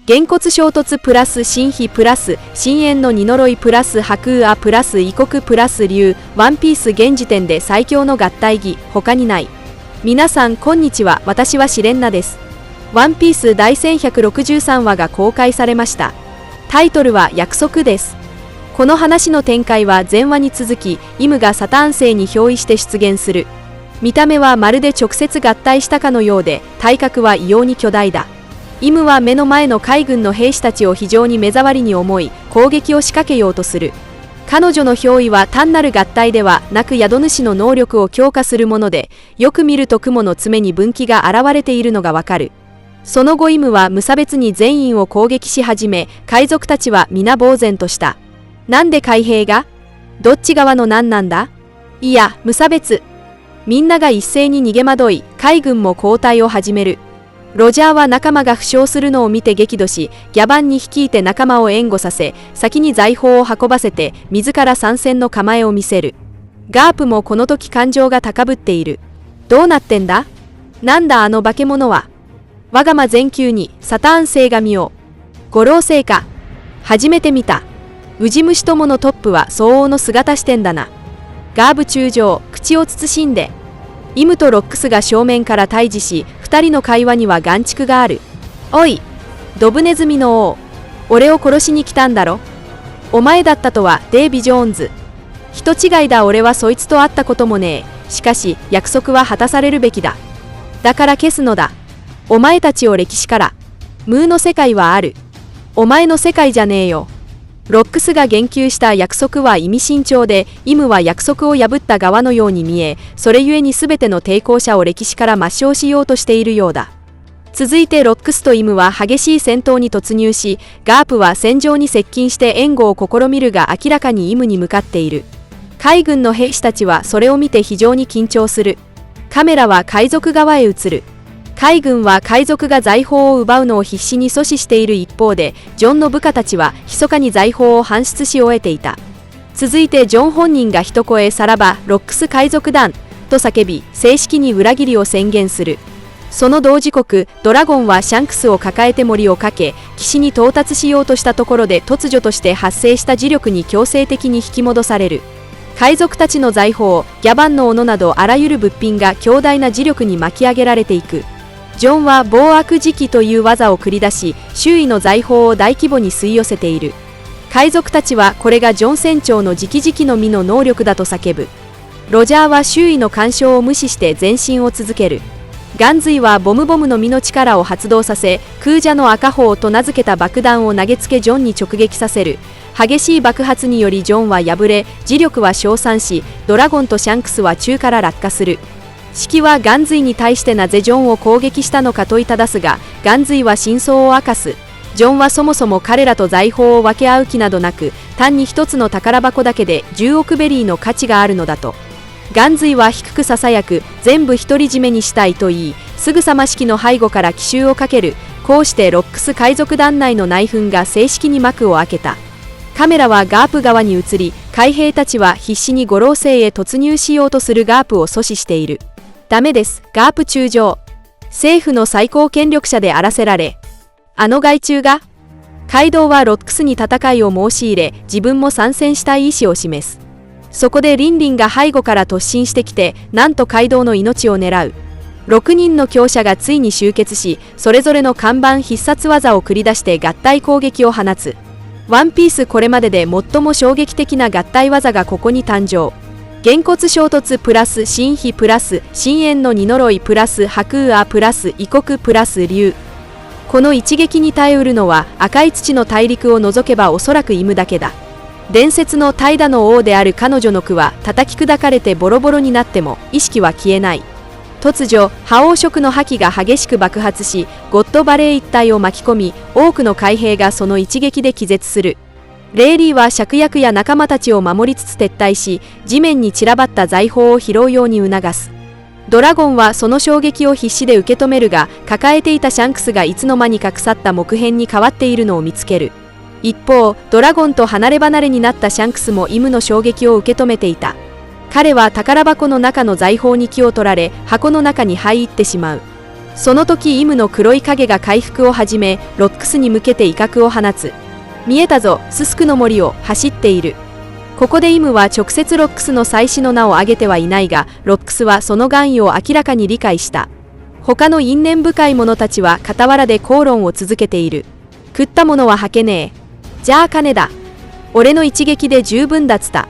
げんこつ衝突プラス神秘プラス深淵の二呪いプラス白雨プラス異国プラス竜ワンピース現時点で最強の合体技他にない。皆さんこんにちは、私はシレンナです。ワンピース第1163話が公開されました。タイトルは約束です。この話の展開は前話に続き、イムがサターン星に憑依して出現する。見た目はまるで直接合体したかのようで、体格は異様に巨大だ。イムは目の前の海軍の兵士たちを非常に目障りに思い、攻撃を仕掛けようとする。彼女の憑依は単なる合体ではなく宿主の能力を強化するもので、よく見ると雲の爪に分岐が現れているのがわかる。その後イムは無差別に全員を攻撃し始め、海賊たちは皆呆然とした。なんで海兵が？どっち側の何なんだ？いや、無差別。みんなが一斉に逃げ惑い、海軍も後退を始める。ロジャーは仲間が負傷するのを見て激怒し、ギャバンに率いて仲間を援護させ、先に財宝を運ばせて、自ら参戦の構えを見せる。ガープもこの時感情が高ぶっている。どうなってんだ？なんだあの化け物は。我が魔全球にサターン星が見よう。五老星か。初めて見た。ウジ虫どものトップは相応の姿してんだな。ガーブ中将、口を慎んで。イムとロックスが正面から対峙し、二人の会話には眼蓄がある。おい、ドブネズミの王。俺を殺しに来たんだろ。お前だったとは、デイビ・ジョーンズ。人違いだ、俺はそいつと会ったこともねえ。しかし、約束は果たされるべきだ。だから消すのだ。お前たちを歴史から。ムーの世界はある。お前の世界じゃねえよ。ロックスが言及した約束は意味深長で、イムは約束を破った側のように見え、それゆえに全ての抵抗者を歴史から抹消しようとしているようだ。続いてロックスとイムは激しい戦闘に突入し、ガープは戦場に接近して援護を試みるが明らかにイムに向かっている。海軍の兵士たちはそれを見て非常に緊張する。カメラは海賊側へ移る。海軍は海賊が財宝を奪うのを必死に阻止している一方で、ジョンの部下たちは密かに財宝を搬出し終えていた。続いてジョン本人が一声さらばロックス海賊団と叫び、正式に裏切りを宣言する。その同時刻、ドラゴンはシャンクスを抱えて森をかけ、岸に到達しようとしたところで突如として発生した磁力に強制的に引き戻される。海賊たちの財宝、ギャバンの斧などあらゆる物品が強大な磁力に巻き上げられていく。ジョンは暴悪磁気という技を繰り出し、周囲の財宝を大規模に吸い寄せている。海賊たちはこれがジョン船長の直々の実の能力だと叫ぶ。ロジャーは周囲の干渉を無視して前進を続ける。ガンズイはボムの実の力を発動させ、空蛇の赤砲と名付けた爆弾を投げつけジョンに直撃させる。激しい爆発によりジョンは破れ、磁力は消散し、ドラゴンとシャンクスは宙から落下する。シキはガンズイに対してなぜジョンを攻撃したのか問いただすが、ガンズイは真相を明かす。ジョンはそもそも彼らと財宝を分け合う気などなく、単に一つの宝箱だけで10億ベリーの価値があるのだと。ガンズイは低くささやく、全部独り占めにしたいと言い、すぐさま式の背後から奇襲をかける。こうしてロックス海賊団内の内紛が正式に幕を開けた。カメラはガープ側に移り、海兵たちは必死に五老星へ突入しようとするガープを阻止している。ダメです、ガープ中将。政府の最高権力者であらせられ。あの害虫が？カイドウはロックスに戦いを申し入れ、自分も参戦したい意思を示す。そこでリンリンが背後から突進してきて、なんとカイドウの命を狙う。6人の強者がついに集結し、それぞれの看板必殺技を繰り出して合体攻撃を放つ。ワンピースこれまでで最も衝撃的な合体技がここに誕生。げんこつ衝突プラス神秘プラス深淵の二呪いプラス白雨プラス異国プラス竜。この一撃に耐えうるのは赤い土の大陸を除けばおそらくイムだけだ。伝説の怠惰の王である彼女の句は叩き砕かれてボロボロになっても意識は消えない。突如覇王色の覇気が激しく爆発し、ゴッドバレー一帯を巻き込み、多くの海兵がその一撃で気絶する。レイリーは芍薬や仲間たちを守りつつ撤退し、地面に散らばった財宝を拾うように促す。ドラゴンはその衝撃を必死で受け止めるが、抱えていたシャンクスがいつの間にか腐った木片に変わっているのを見つける。一方、ドラゴンと離れ離れになったシャンクスもイムの衝撃を受け止めていた。彼は宝箱の中の財宝に気を取られ、箱の中に入ってしまう。その時イムの黒い影が回復を始め、ロックスに向けて威嚇を放つ。見えたぞ、ススクの森を走っている。ここでイムは直接ロックスの妻子の名を挙げてはいないが、ロックスはその含意を明らかに理解した。他の因縁深い者たちは傍らで口論を続けている。食ったものは吐けねえ。じゃあ金だ。俺の一撃で十分だっつた。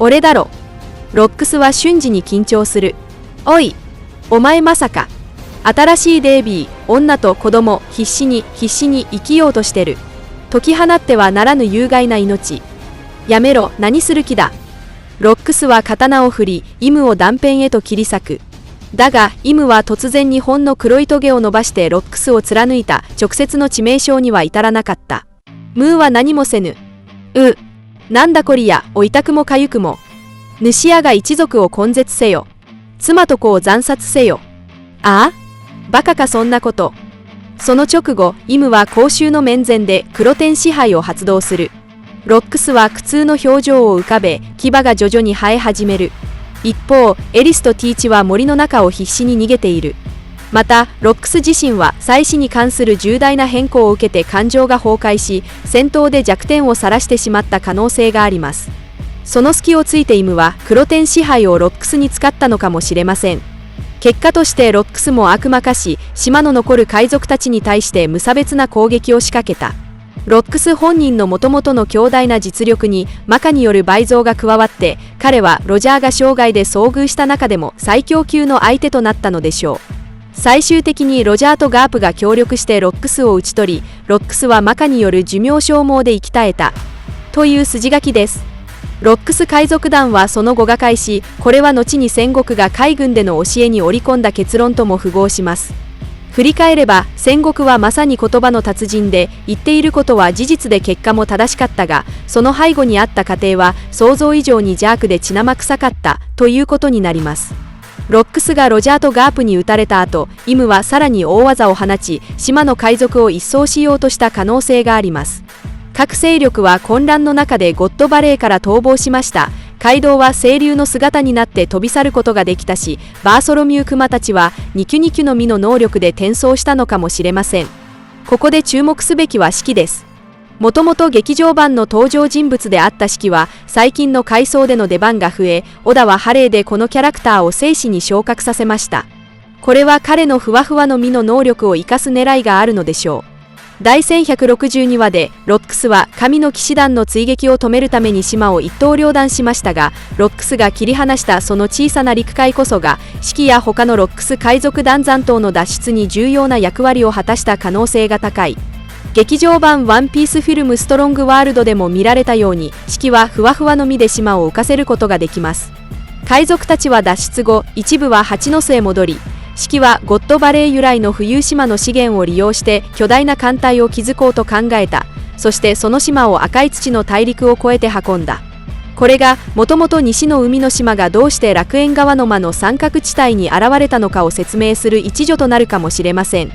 俺だろ。ロックスは瞬時に緊張する。おい、お前まさか。新しいデイビー、女と子供、必死に生きようとしてる。解き放ってはならぬ有害な命。やめろ、何する気だ。ロックスは刀を振り、イムを断片へと切り裂く。だが、イムは突然にほんの黒いトゲを伸ばしてロックスを貫いた。直接の致命傷には至らなかった。ムーは何もせぬ。なんだこりや、お痛くもかゆくも。主屋が一族を根絶せよ。妻と子を惨殺せよ。ああ？バカかそんなこと。その直後、イムは公衆の面前で黒天支配を発動する。ロックスは苦痛の表情を浮かべ、牙が徐々に生え始める。一方、エリスとティーチは森の中を必死に逃げている。また、ロックス自身は妻子に関する重大な変更を受けて感情が崩壊し、戦闘で弱点を晒してしまった可能性があります。その隙をついてイムは黒天支配をロックスに使ったのかもしれません。結果としてロックスも悪魔化し、島の残る海賊たちに対して無差別な攻撃を仕掛けた。ロックス本人の元々の強大な実力にマカによる倍増が加わって、彼はロジャーが生涯で遭遇した中でも最強級の相手となったのでしょう。最終的にロジャーとガープが協力してロックスを討ち取り、ロックスはマカによる寿命消耗で生き絶えた。という筋書きです。ロックス海賊団はその後瓦解し、これは後に戦国が海軍での教えに織り込んだ結論とも符合します。振り返れば、戦国はまさに言葉の達人で、言っていることは事実で結果も正しかったが、その背後にあった過程は想像以上に邪悪で血生臭かったということになります。ロックスがロジャーとガープに撃たれた後、イムはさらに大技を放ち、島の海賊を一掃しようとした可能性があります。各勢力は混乱の中でゴッドバレーから逃亡しました。カイドウは清流の姿になって飛び去ることができたし、バーソロミュークマたちはニキュニキュの実の能力で転送したのかもしれません。ここで注目すべきはシキです。もともと劇場版の登場人物であったシキは、最近の回想での出番が増え、オダはハレーでこのキャラクターを生死に昇格させました。これは彼のふわふわの実の能力を生かす狙いがあるのでしょう。第1162話でロックスは神の騎士団の追撃を止めるために島を一刀両断しましたが、ロックスが切り離したその小さな陸海こそがシキや他のロックス海賊団残党の脱出に重要な役割を果たした可能性が高い。劇場版ワンピースフィルムストロングワールドでも見られたように、シキはふわふわの実で島を浮かせることができます。海賊たちは脱出後、一部は八ノ巣へ戻り、シキはゴッドバレー由来の浮遊島の資源を利用して巨大な艦隊を築こうと考えた。そしてその島を赤い土の大陸を越えて運んだ。これがもともと西の海の島がどうして楽園側の間の三角地帯に現れたのかを説明する一助となるかもしれません。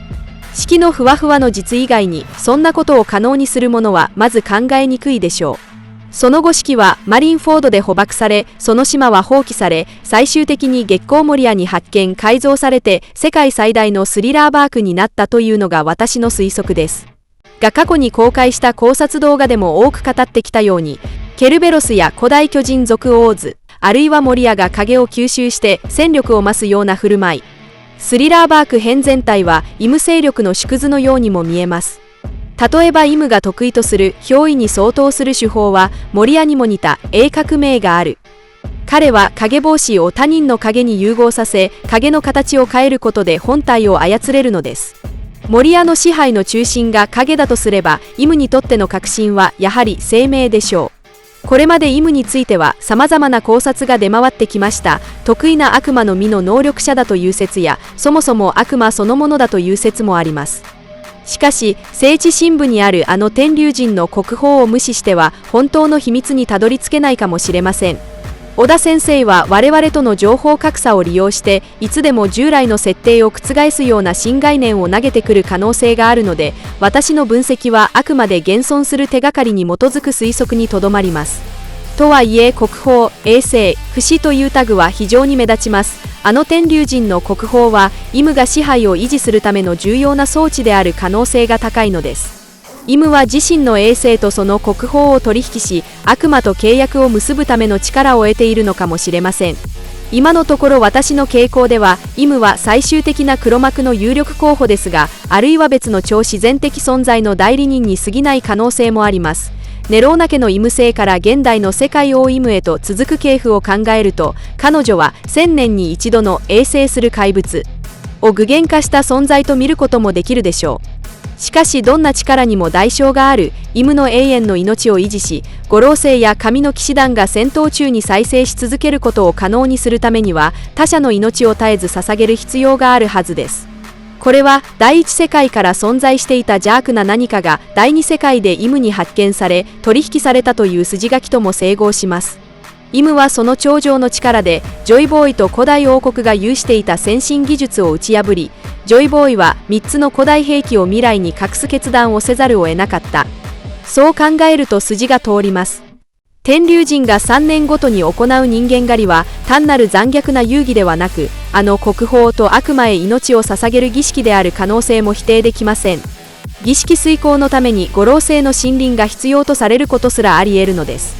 シキのふわふわの実以外にそんなことを可能にするものはまず考えにくいでしょう。その後シキはマリンフォードで捕獲され、その島は放棄され、最終的に月光モリアに発見改造されて世界最大のスリラーバークになったというのが私の推測です。が過去に公開した考察動画でも多く語ってきたように、ケルベロスや古代巨人族オーズ、あるいはモリアが影を吸収して戦力を増すような振る舞い。スリラーバーク編全体はイム勢力の縮図のようにも見えます。例えばイムが得意とする憑依に相当する手法はモリアにも似た鋭革命がある。彼は影帽子を他人の影に融合させ、影の形を変えることで本体を操れるのです。モリアの支配の中心が影だとすれば、イムにとっての核心はやはり生命でしょう。これまでイムについては様々な考察が出回ってきました。得意な悪魔の実の能力者だという説や、そもそも悪魔そのものだという説もあります。しかし、聖地深部にあるあの天龍人の国宝を無視しては本当の秘密にたどり着けないかもしれません。小田先生は我々との情報格差を利用して、いつでも従来の設定を覆すような新概念を投げてくる可能性があるので、私の分析はあくまで現存する手がかりに基づく推測にとどまります。とはいえ国宝、衛星、不死というタグは非常に目立ちます。天龍人の国宝はイムが支配を維持するための重要な装置である可能性が高いのです。イムは自身の衛星とその国宝を取引し、悪魔と契約を結ぶための力を得ているのかもしれません。今のところ私の傾向では、イムは最終的な黒幕の有力候補ですが、あるいは別の超自然的存在の代理人に過ぎない可能性もあります。ネローナ家のイム星から現代の世界王イムへと続く系譜を考えると、彼女は1000年に一度の衛星する怪物を具現化した存在と見ることもできるでしょう。しかしどんな力にも代償がある。イムの永遠の命を維持し、五老星や神の騎士団が戦闘中に再生し続けることを可能にするためには、他者の命を絶えず捧げる必要があるはずです。これは第一世界から存在していた邪悪な何かが第二世界でイムに発見され取引されたという筋書きとも整合します。イムはその頂上の力でジョイボーイと古代王国が有していた先進技術を打ち破り、ジョイボーイは3つの古代兵器を未来に隠す決断をせざるを得なかった。そう考えると筋が通ります。天龍人が3年ごとに行う人間狩りは単なる残虐な遊戯ではなく、国宝と悪魔へ命を捧げる儀式である可能性も否定できません。儀式遂行のために五老星の森林が必要とされることすらあり得るのです。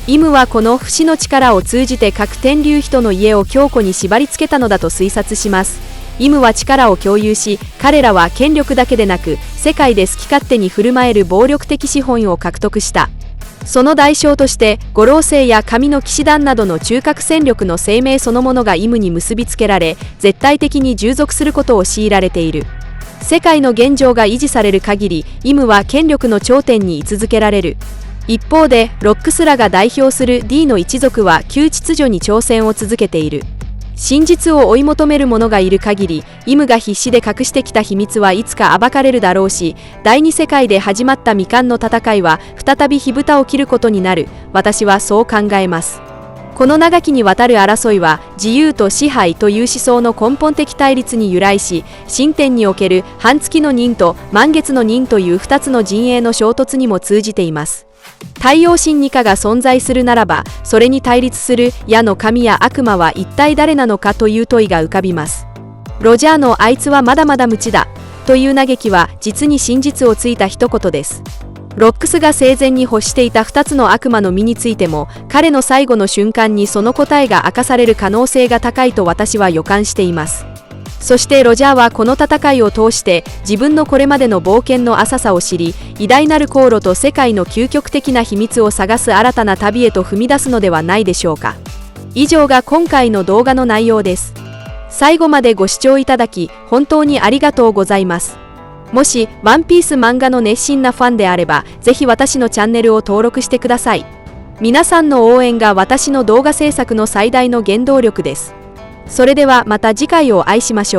イムはこの不死の力を通じて各天龍人の家を強固に縛り付けたのだと推察します。イムは力を共有し、彼らは権力だけでなく世界で好き勝手に振る舞える暴力的資本を獲得した。その代償として五老星や神の騎士団などの中核戦力の生命そのものがイムに結びつけられ、絶対的に従属することを強いられている。世界の現状が維持される限り、イムは権力の頂点に居続けられる。一方でロックスらが代表する D の一族は旧秩序に挑戦を続けている。真実を追い求める者がいる限り、イムが必死で隠してきた秘密はいつか暴かれるだろうし、第二世界で始まった未完の戦いは再び火蓋を切ることになる。私はそう考えます。この長きにわたる争いは自由と支配という思想の根本的対立に由来し、神典における半月の任と満月の任という2つの陣営の衝突にも通じています。太陽神二家が存在するならば、それに対立する矢の神や悪魔は一体誰なのかという問いが浮かびます。ロジャーのあいつはまだまだ無知だという嘆きは実に真実をついた一言です。ロックスが生前に欲していた2つの悪魔の実についても、彼の最後の瞬間にその答えが明かされる可能性が高いと私は予感しています。そしてロジャーはこの戦いを通して自分のこれまでの冒険の浅さを知り、偉大なる航路と世界の究極的な秘密を探す新たな旅へと踏み出すのではないでしょうか。以上が今回の動画の内容です。最後までご視聴いただき本当にありがとうございます。もしワンピース漫画の熱心なファンであれば、ぜひ私のチャンネルを登録してください。皆さんの応援が私の動画制作の最大の原動力です。それではまた次回をお会いしましょう。